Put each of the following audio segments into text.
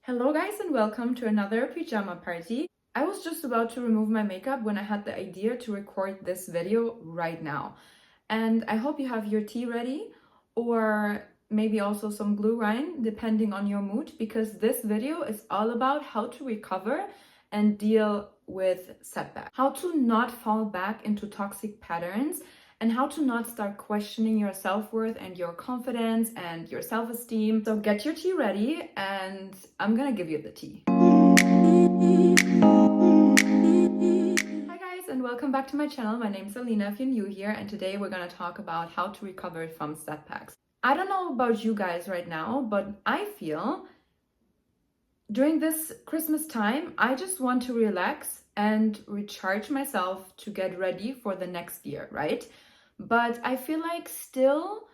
Hello guys and welcome to another pajama party. I was just about to remove my makeup when I had the idea to record this video right now. And I hope you have your tea ready or maybe also some glue rind depending on your mood, because this video is all about how to recover and deal with setbacks. How to not fall back into toxic patterns and how to not start questioning your self-worth and your confidence and your self-esteem. So get your tea ready and I'm gonna give you the tea. Hi guys and welcome back to my channel. My name is Alina if you're new here, and today we're gonna talk about how to recover from setbacks. I don't know about you guys right now, but I feel during this Christmas time, I just want to relax and recharge myself to get ready for the next year, right? But I feel like still,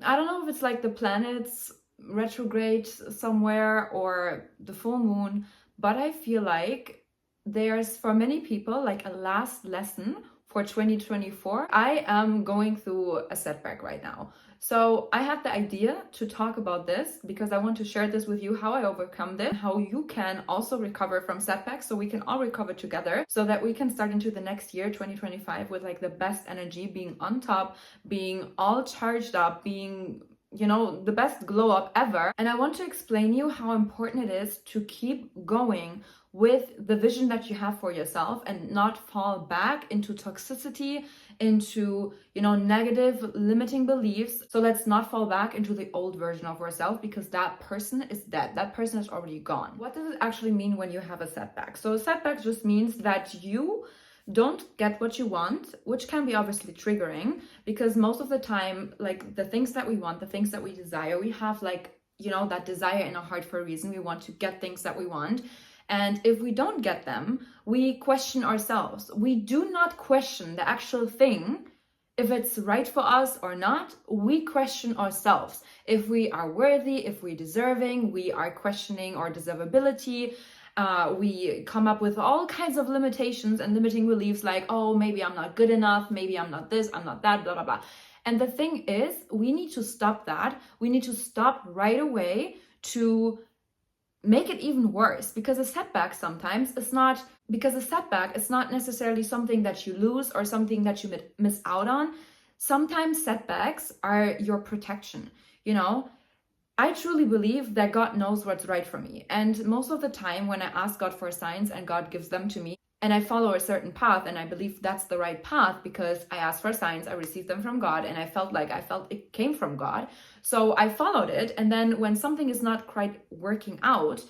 I don't know if it's like the planets retrograde somewhere or the full moon, but I feel like there's, for many people, like a last lesson for 2024. I am going through a setback right now. So I had the idea to talk about this because I want to share this with you, how I overcome this, how you can also recover from setbacks, so we can all recover together, so that we can start into the next year, 2025, with like the best energy, being on top, being all charged up, being, you know, the best glow up ever. And I want to explain you how important it is to keep going with the vision that you have for yourself and not fall back into toxicity, into, you know, negative limiting beliefs. So let's not fall back into the old version of ourselves, because that person is dead. That person is already gone. What does it actually mean when you have a setback? So a setback just means that you don't get what you want, which can be obviously triggering, because most of the time, like the things that we want, the things that we desire, we have like, you know, that desire in our heart for a reason. We want to get things that we want. And if we don't get them, we question ourselves. We do not question the actual thing, if it's right for us or not. We question ourselves. If we are worthy, if we're deserving, we are questioning our deservability. We come up with all kinds of limitations and limiting beliefs like, oh, maybe I'm not good enough, maybe I'm not this, I'm not that, blah, blah, blah. And the thing is, we need to stop that. We need to stop right away to make it even worse, because a setback sometimes is not, because a setback is not necessarily something that you lose or something that you miss out on. Sometimes setbacks are your protection, you know. I truly believe that God knows what's right for me. And most of the time when I ask God for signs and God gives them to me, and I follow a certain path and I believe that's the right path because I asked for signs, I received them from God, and I felt it came from God. So I followed it. And then when something is not quite working out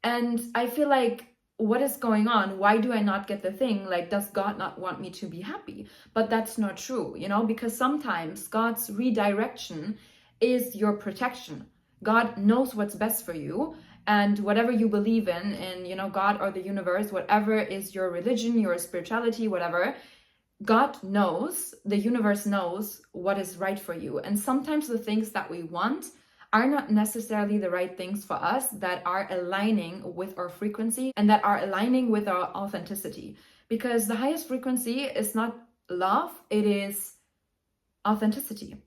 and I feel like, what is going on? Why do I not get the thing? Like, does God not want me to be happy? But that's not true, you know, because sometimes God's redirection is your protection. God knows what's best for you, and whatever you believe in, you know, God or the universe, whatever is your religion, your spirituality, whatever, God knows, the universe knows what is right for you. And sometimes the things that we want are not necessarily the right things for us, that are aligning with our frequency and that are aligning with our authenticity. Because the highest frequency is not love, it is authenticity.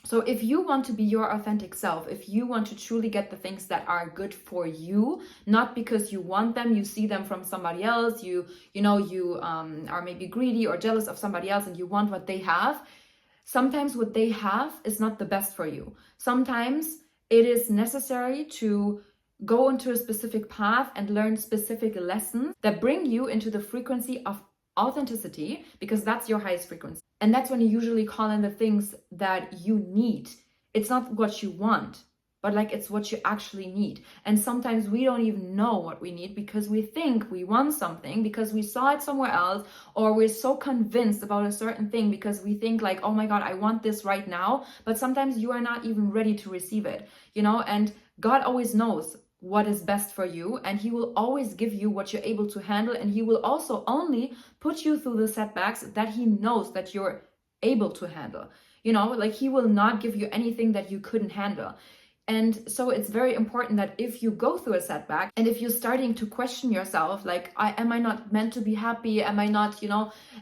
So if you want to be your authentic self, if you want to truly get the things that are good for you, not because you want them, you see them from somebody else, you are maybe greedy or jealous of somebody else and you want what they have, sometimes what they have is not the best for you. Sometimes it is necessary to go into a specific path and learn specific lessons that bring you into the frequency of authenticity, because that's your highest frequency. And that's when you usually call in the things that you need. It's not what you want, but like it's what you actually need. And sometimes we don't even know what we need because we think we want something because we saw it somewhere else, or we're so convinced about a certain thing because we think like, oh my God, I want this right now. But sometimes you are not even ready to receive it, you know, and God always knows what is best for you, and he will always give you what you're able to handle, and he will also only put you through the setbacks that he knows that you're able to handle, you know, like he will not give you anything that you couldn't handle. And so it's very important that if you go through a setback and if you're starting to question yourself, like, am I not meant to be happy? Am I not,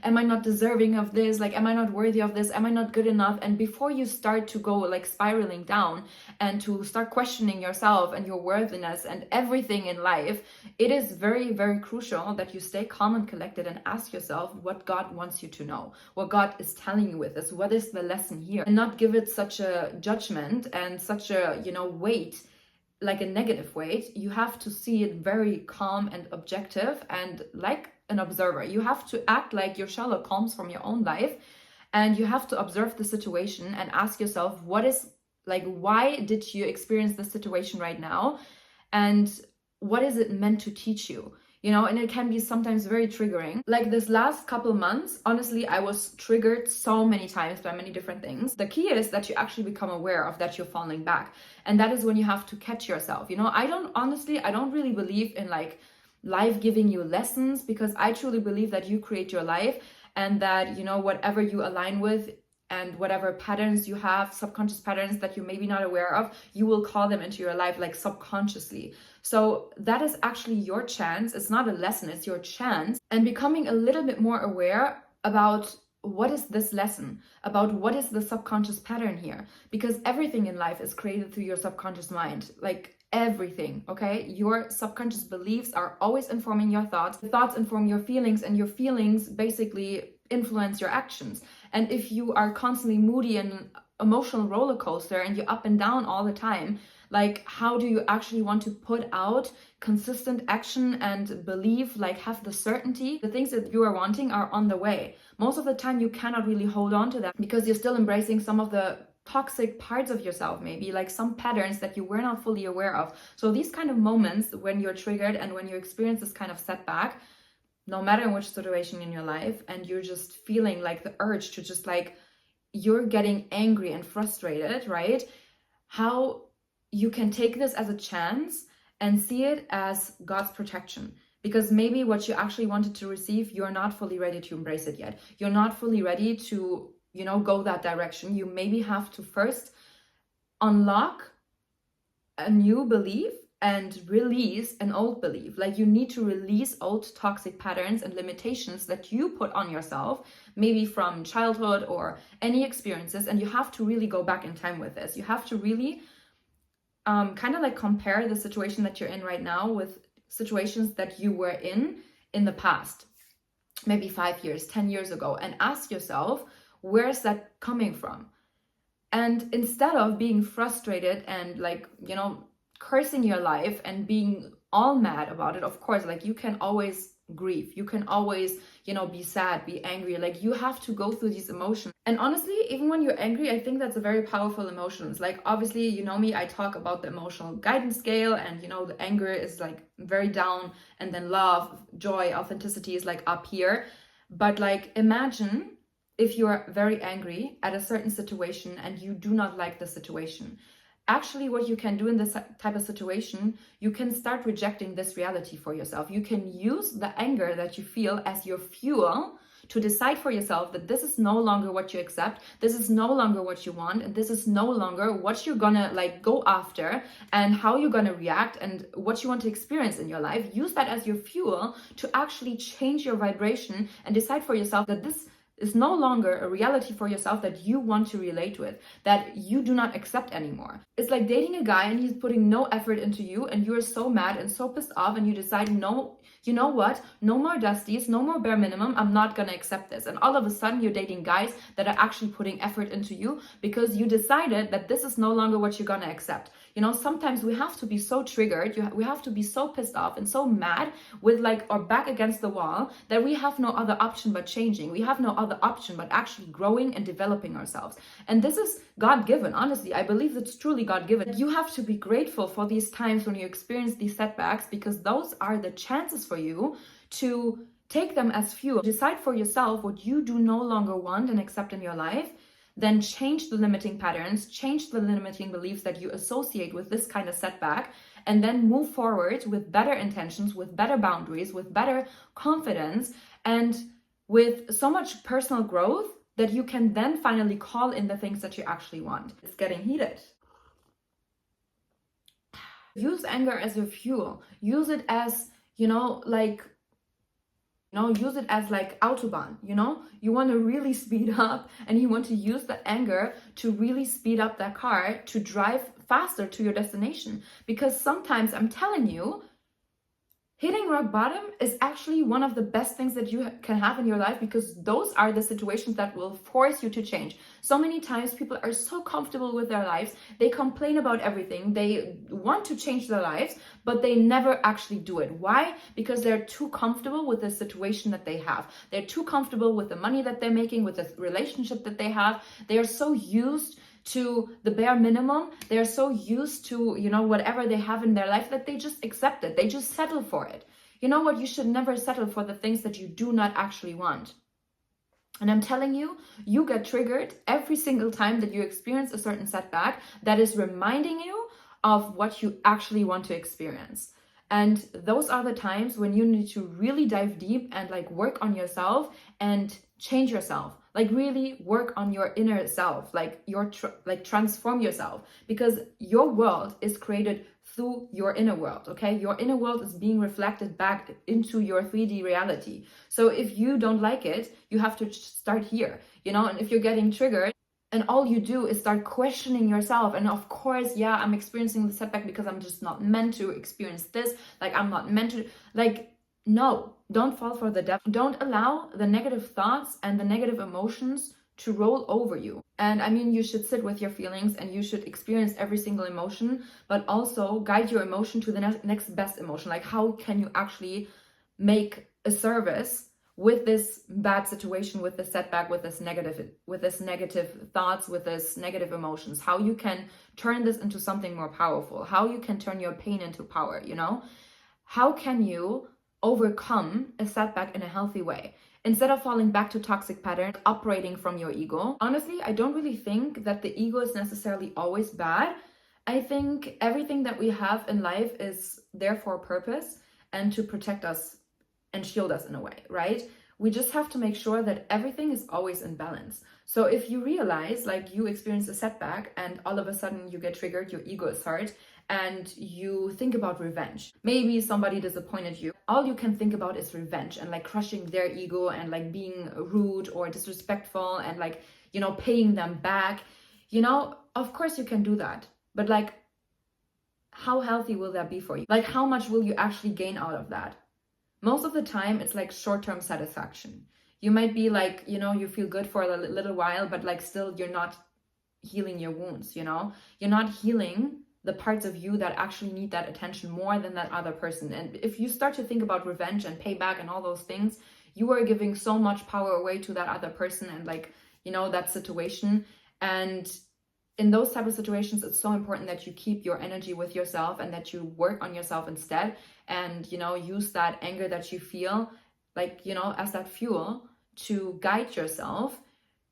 am I not deserving of this? Like, am I not worthy of this? Am I not good enough? And before you start to go like spiraling down and to start questioning yourself and your worthiness and everything in life, it is very, very crucial that you stay calm and collected and ask yourself what God wants you to know, what God is telling you with this, what is the lesson here, and not give it such a judgment and such a, weight, like a negative weight. You have to see it very calm and objective and like an observer. You have to act like you're Sherlock Holmes from your own life, and you have to observe the situation and ask yourself, why did you experience this situation right now? And what is it meant to teach you? And it can be sometimes very triggering. Like this last couple months, honestly, I was triggered so many times by many different things. The key is that you actually become aware of that you're falling back. And that is when you have to catch yourself. I don't really believe in like life giving you lessons, because I truly believe that you create your life, and that, whatever you align with and whatever patterns you have, subconscious patterns that you're maybe not aware of, you will call them into your life like subconsciously. So that is actually your chance. It's not a lesson, it's your chance. And becoming a little bit more aware about what is this lesson, about what is the subconscious pattern here, because everything in life is created through your subconscious mind. Like everything, okay? Your subconscious beliefs are always informing your thoughts. The thoughts inform your feelings, and your feelings basically influence your actions. And if you are constantly moody and emotional roller coaster and you're up and down all the time, like how do you actually want to put out consistent action and believe, like have the certainty the things that you are wanting are on the way? Most of the time you cannot really hold on to that, because you're still embracing some of the toxic parts of yourself, maybe like some patterns that you were not fully aware of. So these kind of moments when you're triggered and when you experience this kind of setback, no matter in which situation in your life, and you're just feeling like the urge to just like, you're getting angry and frustrated, right? How you can take this as a chance and see it as God's protection. Because maybe what you actually wanted to receive, you're not fully ready to embrace it yet. You're not fully ready to, go that direction. You maybe have to first unlock a new belief and release an old belief. Like you need to release old toxic patterns and limitations that you put on yourself, maybe from childhood or any experiences. And you have to really go back in time with this. You have to really kind of like compare the situation that you're in right now with situations that you were in the past, maybe 5 years, 10 years ago, and ask yourself, where's that coming from? And instead of being frustrated and like, cursing your life and being all mad about it, of course, like you can always grieve, you can always, be sad, be angry. Like you have to go through these emotions. And honestly, even when you're angry, I think that's a very powerful emotion. Like obviously, me, I talk about the emotional guidance scale, and the anger is like very down, and then love, joy, authenticity is like up here. But like imagine if you're very angry at a certain situation and you do not like the situation. Actually, what you can do in this type of situation, you can start rejecting this reality for yourself. You can use the anger that you feel as your fuel to decide for yourself that this is no longer what you accept, this is no longer what you want, and this is no longer what you're gonna like go after, and how you're gonna react, and what you want to experience in your life. Use that as your fuel to actually change your vibration and decide for yourself that this is no longer a reality for yourself that you want to relate with, that you do not accept anymore. It's like dating a guy and he's putting no effort into you, and you are so mad and so pissed off, and you decide, no, you know what? No more dusties, no more bare minimum. I'm not gonna accept this. And all of a sudden you're dating guys that are actually putting effort into you because you decided that this is no longer what you're gonna accept. Sometimes we have to be so triggered, we have to be so pissed off and so mad with like our back against the wall that we have no other option but changing. We have no other option but actually growing and developing ourselves. And this is God-given. Honestly, I believe it's truly God-given. You have to be grateful for these times when you experience these setbacks, because those are the chances for you to take them as fuel. Decide for yourself what you do no longer want and accept in your life. Then change the limiting patterns, change the limiting beliefs that you associate with this kind of setback, and then move forward with better intentions, with better boundaries, with better confidence, and with so much personal growth that you can then finally call in the things that you actually want. It's getting heated. Use anger as your fuel. Use it as, use it as like autobahn, you want to really speed up, and you want to use the anger to really speed up that car to drive faster to your destination. Because sometimes, I'm telling you, hitting rock bottom is actually one of the best things that you can have in your life, because those are the situations that will force you to change. So many times people are so comfortable with their lives, they complain about everything, they want to change their lives, but they never actually do it. Why? Because they're too comfortable with the situation that they have. They're too comfortable with the money that they're making, with the relationship that they have. They are so used to the bare minimum. They're so used to, whatever they have in their life, that they just accept it. They just settle for it. You know what? You should never settle for the things that you do not actually want. And I'm telling you, you get triggered every single time that you experience a certain setback that is reminding you of what you actually want to experience. And those are the times when you need to really dive deep and work on yourself and change yourself. Really work on your inner self, transform yourself, because your world is created through your inner world, okay? Your inner world is being reflected back into your 3D reality. So if you don't like it, you have to start here, and if you're getting triggered and all you do is start questioning yourself, and of course, yeah, I'm experiencing the setback because I'm just not meant to experience this, I'm not meant to, no, don't fall for the devil. Don't allow the negative thoughts and the negative emotions to roll over you. And I mean, you should sit with your feelings and you should experience every single emotion, but also guide your emotion to the next best emotion. How can you actually make a service with this bad situation, with this setback, with this negative thoughts, with this negative emotions? How you can turn this into something more powerful? How you can turn your pain into power, How can you overcome a setback in a healthy way instead of falling back to toxic patterns, operating from your ego? Honestly, I don't really think that the ego is necessarily always bad. I think everything that we have in life is there for a purpose and to protect us and shield us in a way, right? We just have to make sure that everything is always in balance. So if you realize you experience a setback and all of a sudden you get triggered, your ego is hurt, and you think about revenge. Maybe somebody disappointed you. All you can think about is revenge and crushing their ego and being rude or disrespectful and paying them back. Of course you can do that. But how healthy will that be for you? How much will you actually gain out of that? Most of the time it's short-term satisfaction. You might be you feel good for a little while, but still you're not healing your wounds, You're not healing the parts of you that actually need that attention more than that other person. And if you start to think about revenge and payback and all those things, you are giving so much power away to that other person and that situation. And in those type of situations, it's so important that you keep your energy with yourself and that you work on yourself instead, and use that anger that you feel as that fuel to guide yourself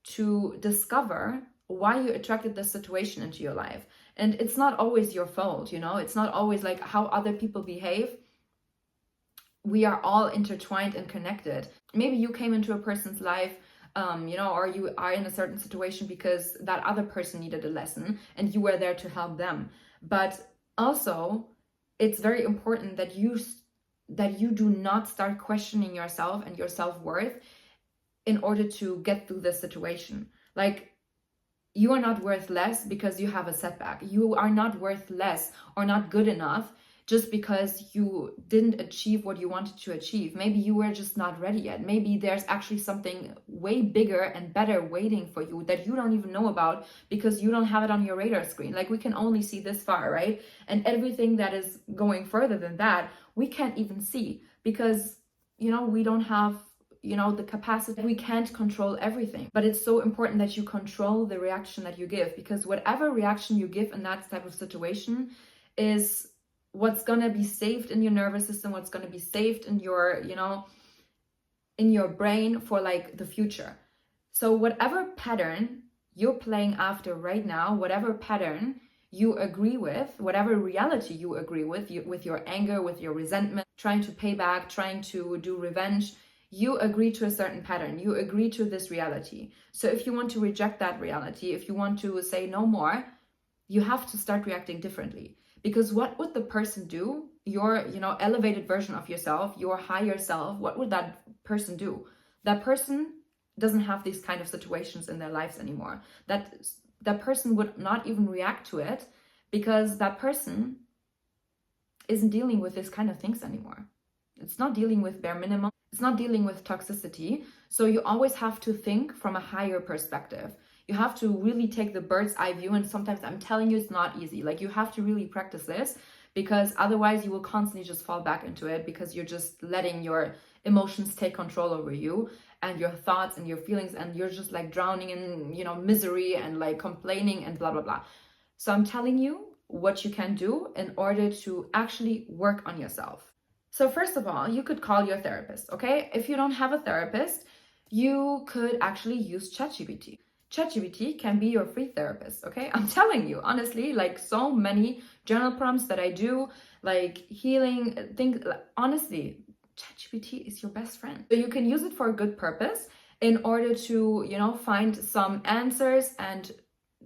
to discover why you attracted this situation into your life. And it's not always your fault, it's not always how other people behave. We are all intertwined and connected. Maybe you came into a person's life, or you are in a certain situation because that other person needed a lesson and you were there to help them. But also, it's very important that you do not start questioning yourself and your self-worth in order to get through this situation. You are not worth less because you have a setback. You are not worth less or not good enough just because you didn't achieve what you wanted to achieve. Maybe you were just not ready yet. Maybe there's actually something way bigger and better waiting for you that you don't even know about because you don't have it on your radar screen. We can only see this far, right? And everything that is going further than that, we can't even see because, we don't have the capacity. We can't control everything, but it's so important that you control the reaction that you give, because whatever reaction you give in that type of situation is what's going to be saved in your nervous system, what's going to be saved in your, in your brain for the future. So whatever pattern you're playing after right now, whatever pattern you agree with, whatever reality you agree with your anger, with your resentment, trying to pay back, trying to do revenge, you agree to a certain pattern, you agree to this reality. So if you want to reject that reality, if you want to say no more, you have to start reacting differently. Because what would the person do? Your, elevated version of yourself, your higher self, what would that person do? That person doesn't have these kind of situations in their lives anymore. That person would not even react to it because that person isn't dealing with this kind of things anymore. It's not dealing with bare minimum. It's not dealing with toxicity. So you always have to think from a higher perspective. You have to really take the bird's eye view. And sometimes I'm telling you, it's not easy. Like, you have to really practice this, because otherwise you will constantly just fall back into it, because you're just letting your emotions take control over you and your thoughts and your feelings, and you're just like drowning in, misery and like complaining and blah, blah, blah. So I'm telling you what you can do in order to actually work on yourself. So first of all, you could call your therapist, okay? If you don't have a therapist, you could actually use ChatGPT. ChatGPT can be your free therapist, okay? I'm telling you, honestly, like so many journal prompts that I do, like healing things, honestly, ChatGPT is your best friend. So you can use it for a good purpose in order to, find some answers and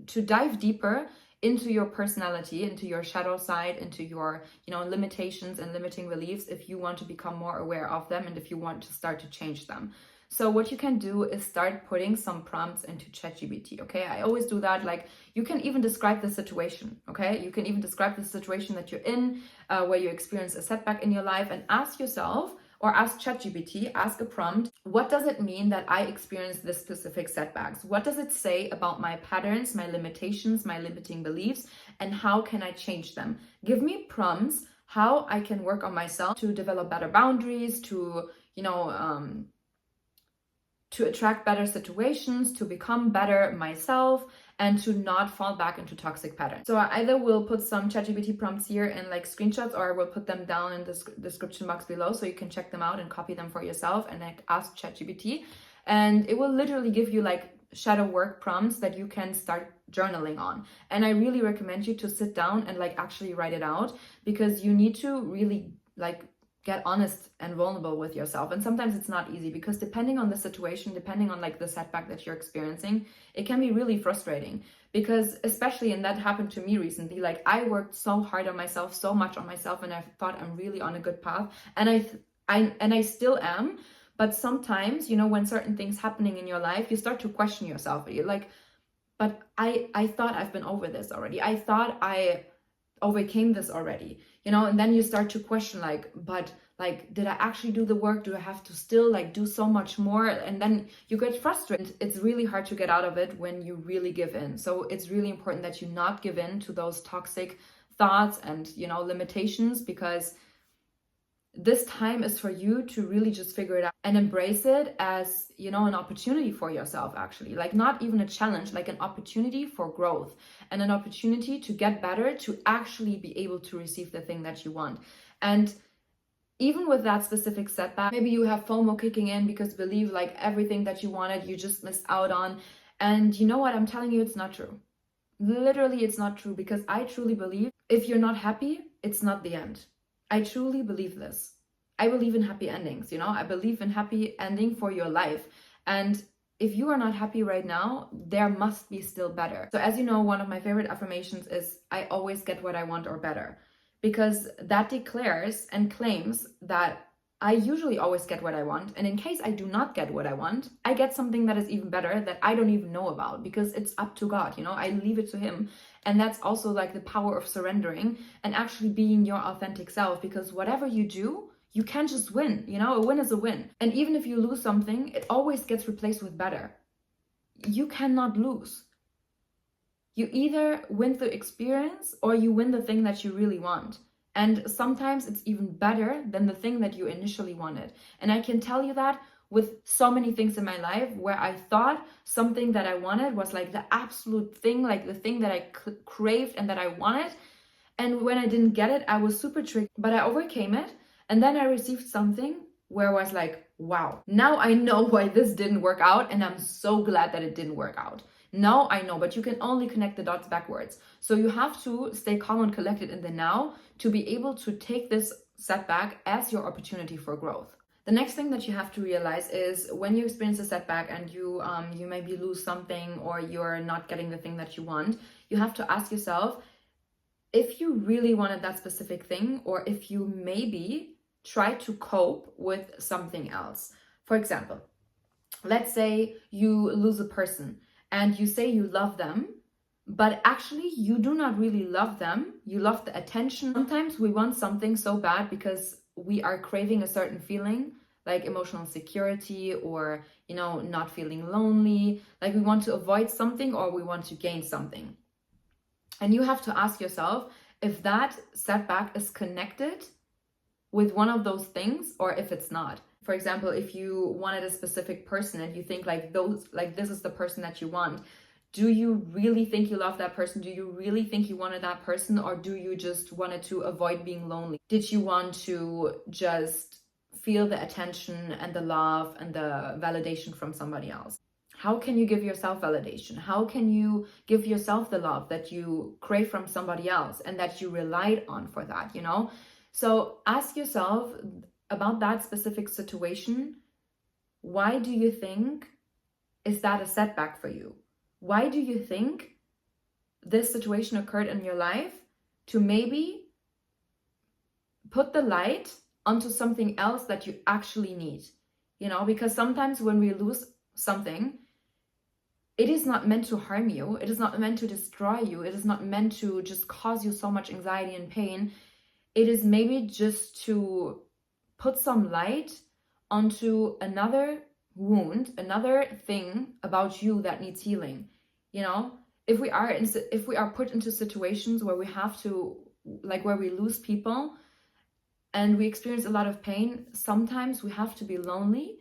to dive deeper into your personality, into your shadow side, into your, limitations and limiting beliefs, if you want to become more aware of them and if you want to start to change them. So what you can do is start putting some prompts into ChatGPT, okay? I always do that. Like, you can even describe the situation, okay? You can even describe the situation that you're in, where you experience a setback in your life, and ask yourself, or ask ChatGPT, ask a prompt, what does it mean that I experience this specific setbacks? What does it say about my patterns, my limitations, my limiting beliefs, and how can I change them? Give me prompts how I can work on myself to develop better boundaries, to, to attract better situations, to become better myself, and to not fall back into toxic patterns. So I either will put some ChatGPT prompts here in like screenshots, or I will put them down in the description box below so you can check them out and copy them for yourself and like ask ChatGPT. And it will literally give you like shadow work prompts that you can start journaling on. And I really recommend you to sit down and like actually write it out, because you need to really like get honest and vulnerable with yourself. And sometimes it's not easy, because depending on the situation, depending on like the setback that you're experiencing, it can be really frustrating. Because especially, and that happened to me recently, like I worked so hard on myself, so much on myself, and I thought I'm really on a good path, and I still am. But sometimes, when certain things happening in your life, you start to question yourself. You're like, but I thought I've been over this already. I thought I overcame this already, and then you start to question, like, but like, did I actually do the work? Do I have to still like do so much more? And then you get frustrated. It's really hard to get out of it when you really give in. So it's really important that you not give in to those toxic thoughts and limitations, because this time is for you to really just figure it out and embrace it as, an opportunity for yourself, actually. Like, not even a challenge, like an opportunity for growth and an opportunity to get better, to actually be able to receive the thing that you want. And even with that specific setback, maybe you have FOMO kicking in because you believe like everything that you wanted, you just missed out on. And you know what? I'm telling you, it's not true. Literally, it's not true, because I truly believe if you're not happy, it's not the end. I truly believe this. I believe in happy endings, I believe in happy ending for your life. And if you are not happy right now, there must be still better. So as you know, one of my favorite affirmations is, I always get what I want or better, because that declares and claims that I usually always get what I want. And in case I do not get what I want, I get something that is even better that I don't even know about, because it's up to God, I leave it to Him. And that's also like the power of surrendering and actually being your authentic self, because whatever you do, you can't just win, a win is a win. And even if you lose something, it always gets replaced with better. You cannot lose. You either win the experience or you win the thing that you really want. And sometimes it's even better than the thing that you initially wanted. And I can tell you that with so many things in my life, where I thought something that I wanted was like the absolute thing, like the thing that I craved and that I wanted. And when I didn't get it, I was super triggered, but I overcame it. And then I received something where I was like, wow, now I know why this didn't work out. And I'm so glad that it didn't work out. Now I know, but you can only connect the dots backwards. So you have to stay calm and collected in the now to be able to take this setback as your opportunity for growth. The next thing that you have to realize is, when you experience a setback and you maybe lose something, or you're not getting the thing that you want, you have to ask yourself, if you really wanted that specific thing, or if you maybe try to cope with something else. For example, let's say you lose a person and you say you love them, but actually you do not really love them. You love the attention. Sometimes we want something so bad because we are craving a certain feeling, like emotional security, or not feeling lonely, like we want to avoid something or we want to gain something. And you have to ask yourself if that setback is connected with one of those things or if it's not. For example, if you wanted a specific person and you think this is the person that you want, do you really think you love that person? Do you really think you wanted that person? Or do you just wanted to avoid being lonely? Did you want to just feel the attention and the love and the validation from somebody else? How can you give yourself validation? How can you give yourself the love that you crave from somebody else and that you relied on for that, So ask yourself about that specific situation. Why do you think is that a setback for you? Why do you think this situation occurred in your life to maybe put the light onto something else that you actually need? Because sometimes when we lose something, it is not meant to harm you. It is not meant to destroy you. It is not meant to just cause you so much anxiety and pain. It is maybe just to put some light onto another wound, another thing about you that needs healing. If we are put into situations where we have to, where we lose people and we experience a lot of pain, sometimes we have to be lonely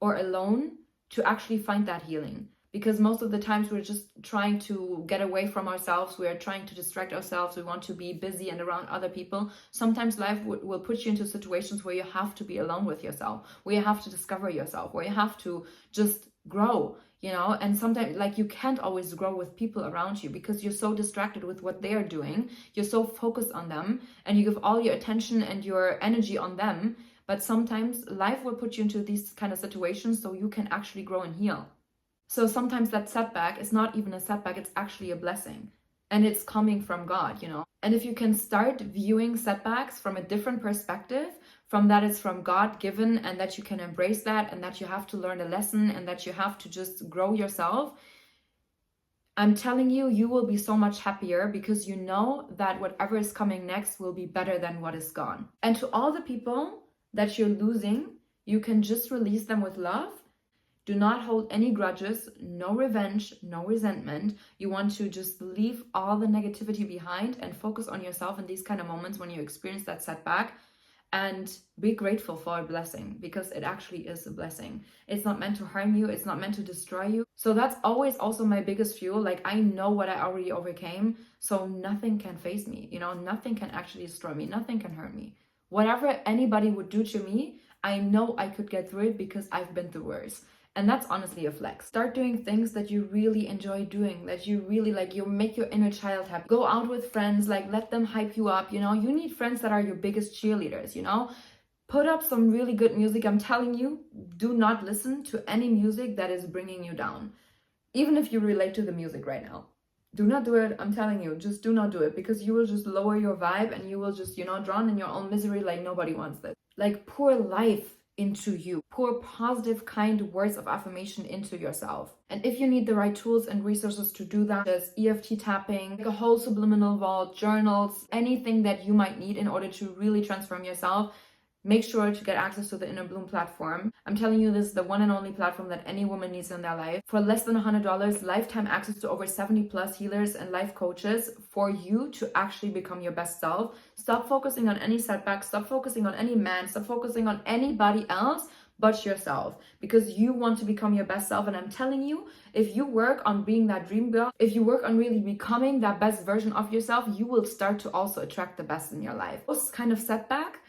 or alone to actually find that healing. Because most of the times we're just trying to get away from ourselves. We are trying to distract ourselves. We want to be busy and around other people. Sometimes life will put you into situations where you have to be alone with yourself, where you have to discover yourself, where you have to just grow, and sometimes you can't always grow with people around you because you're so distracted with what they are doing. You're so focused on them and you give all your attention and your energy on them. But sometimes life will put you into these kind of situations so you can actually grow and heal. So sometimes that setback is not even a setback, it's actually a blessing. And it's coming from God, And if you can start viewing setbacks from a different perspective, from that it's from God given, and that you can embrace that, and that you have to learn a lesson, and that you have to just grow yourself, I'm telling you, you will be so much happier because you know that whatever is coming next will be better than what is gone. And to all the people that you're losing, you can just release them with love. Do not hold any grudges, no revenge, no resentment. You want to just leave all the negativity behind and focus on yourself in these kind of moments when you experience that setback, and be grateful for a blessing, because it actually is a blessing. It's not meant to harm you. It's not meant to destroy you. So that's always also my biggest fuel. I know what I already overcame, so nothing can faze me. Nothing can actually destroy me. Nothing can hurt me. Whatever anybody would do to me, I know I could get through it because I've been through worse. And that's honestly a flex. Start doing things that you really enjoy doing, that you really you make your inner child happy. Go out with friends, let them hype you up, You need friends that are your biggest cheerleaders, Put up some really good music. I'm telling you, do not listen to any music that is bringing you down. Even if you relate to the music right now. Do not do it. I'm telling you, just do not do it, because you will just lower your vibe and you will just, drown in your own misery. Nobody wants this. Pour life into you. Pour positive, kind words of affirmation into yourself. And if you need the right tools and resources to do that, there's EFT tapping, a whole subliminal vault, journals, anything that you might need in order to really transform yourself. Make sure to get access to the Inner Bloom platform. I'm telling you, this is the one and only platform that any woman needs in their life. For less than $100, lifetime access to over 70 plus healers and life coaches for you to actually become your best self. Stop focusing on any setbacks. Stop focusing on any man. Stop focusing on anybody else but yourself, because you want to become your best self. And I'm telling you, if you work on being that dream girl, if you work on really becoming that best version of yourself, you will start to also attract the best in your life. Those kind of setback,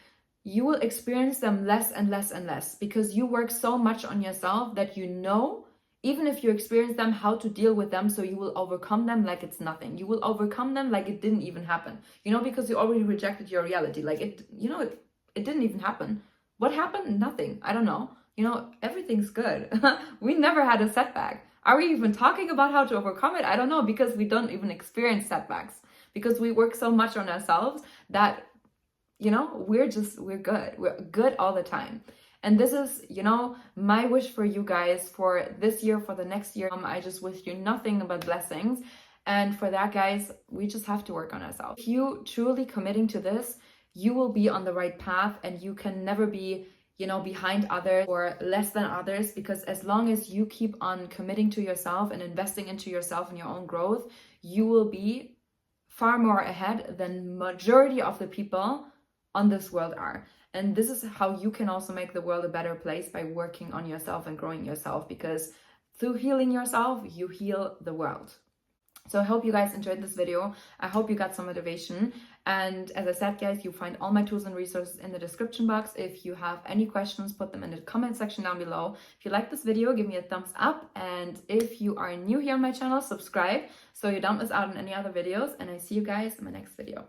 you will experience them less and less and less, because you work so much on yourself that even if you experience them, how to deal with them, so you will overcome them like it's nothing. You will overcome them like it didn't even happen, because you already rejected your reality. It didn't even happen. What happened? Nothing. I don't know. Everything's good. We never had a setback. Are we even talking about how to overcome it? I don't know, because we don't even experience setbacks. because we work so much on ourselves that, you know, we're good. We're good all the time. And this is, you know, my wish for you guys for this year, for the next year. I just wish you nothing but blessings. And for that, guys, we just have to work on ourselves. If you truly committing to this, you will be on the right path, and you can never be, you know, behind others or less than others, because as long as you keep on committing to yourself and investing into yourself and your own growth, you will be far more ahead than majority of the people on this world are. And this is how you can also make the world a better place, by working on yourself and growing yourself, because through healing yourself, you heal the world. So I hope you guys enjoyed this video. I hope you got some motivation. And as I said, guys, you find all my tools and resources in the description box. If you have any questions, put them in the comment section down below. If you like this video, give me a thumbs up. And if you are new here on my channel, subscribe so you don't miss out on any other videos. And I see you guys in my next video.